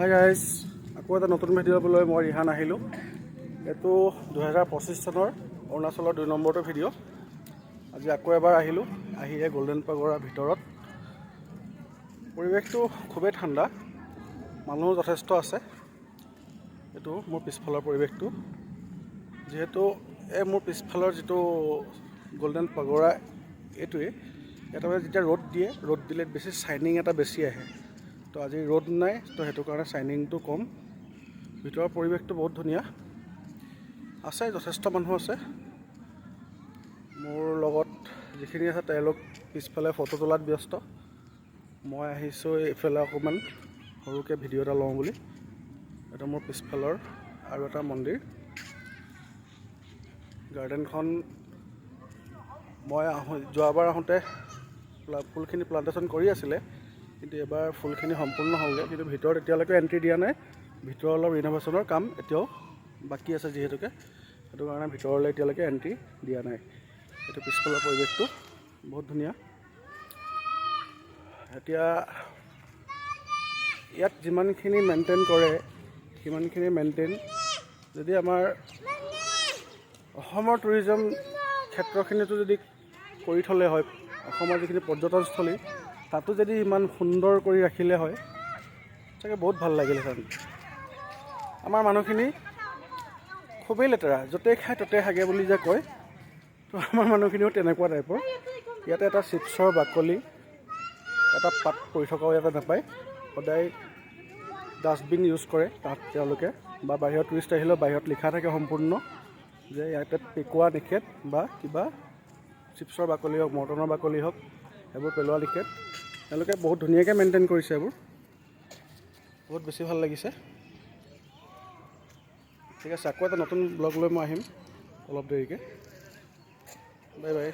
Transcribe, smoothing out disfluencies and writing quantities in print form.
Hi guys, আকৌ এটা নতুন ভিডিঅ'লৈ মই ৰিহান আহিলোঁ। এইটো 2025 চনৰ অৰুণাচলৰ 2 নম্বৰটো ভিডিঅ'। আজি আকৌ এবাৰ আহিলোঁ, আহিয়ে গল্ডেন পেগোডাৰ ভিতৰত। পৰিৱেশটো খুবেই ঠাণ্ডা, মানুহ যথেষ্ট আছে। এইটো মোৰ পিছফালৰ পৰিৱেশটো, যিহেতু মোৰ পিছফালৰ যিটো গল্ডেন পেগোডা এইটোৱে, এটা মানে যেতিয়া ৰ'দ দিয়ে, ৰ'দ দিলে বেছি শ্বাইনিং এটা বেছি আহে। তো আজি ৰ'দ নাই, তো সেইটো কাৰণে শ্বাইনিংটো কম। ভিতৰৰ পৰিৱেশটো বহুত ধুনীয়া আছে, যথেষ্ট মানুহ আছে। মোৰ লগত যিখিনি আছে তেওঁলোক পিছফালে ফটো তোলাত ব্যস্ত। মই আহিছোঁ এইফালে অকণমান সৰুকৈ ভিডিঅ' এটা লওঁ বুলি। এটা মোৰ পিছফালৰ আৰু এটা মন্দিৰ। গাৰ্ডেনখন মই যোৱাবাৰ আহোঁতে ফুলখিনি প্লাণ্টেশ্যন কৰি আছিলে, কিন্তু এবাৰ ফুলখিনি সম্পূৰ্ণ হ'লগৈ। কিন্তু ভিতৰত এতিয়ালৈকে এণ্ট্ৰি দিয়া নাই। ভিতৰত অলপ ৰিন'ভেশ্যনৰ কাম এতিয়াও বাকী আছে যিহেতুকে, সেইটো কাৰণে ভিতৰলৈ এতিয়ালৈকে এণ্ট্ৰি দিয়া নাই। এইটো পিছফালৰ পৰিৱেশটো বহুত ধুনীয়া। এতিয়া ইয়াত যিমানখিনি মেইনটেইন কৰে, সিমানখিনি মেইনটেইন যদি আমাৰ অসমৰ টুৰিজম ক্ষেত্ৰখিনিতো যদি কৰি থ'লে হয়, অসমৰ যিখিনি পৰ্যটনস্থলী তাতো যদি ইমান সুন্দৰ কৰি ৰাখিলে হয়, চাগে বহুত ভাল লাগিলেহেঁতেন। আমাৰ মানুহখিনি খুবেই লেতেৰা, য'তেই খায় ত'তেই হাগে বুলি যে কয়, তো আমাৰ মানুহখিনিও তেনেকুৱা টাইপৰ। ইয়াতে এটা চিপছৰ বাকলি, এটা পাত পৰি থকাও ইয়াতে নাপায়। সদায় ডাষ্টবিন ইউজ কৰে তাত তেওঁলোকে, বা বাহিৰত টুৰিষ্ট আহিলেও বাহিৰত লিখা থাকে সম্পূৰ্ণ যে ইয়াতে পেকোৱা নিষেধ, বা কিবা চিপছৰ বাকলি হওক, মৰ্টনৰ বাকলি হওক, সেইবোৰ পেলোৱা নিষেধ। তেওঁলোকে বহুত ধুনীয়াকৈ মেইনটেইন কৰিছে এইবোৰ, বহুত বেছি ভাল লাগিছে। ঠিক আছে, আকৌ এটা নতুন ব্লগ লৈ মই আহিম অলপ দেৰিকৈ। Bye bye.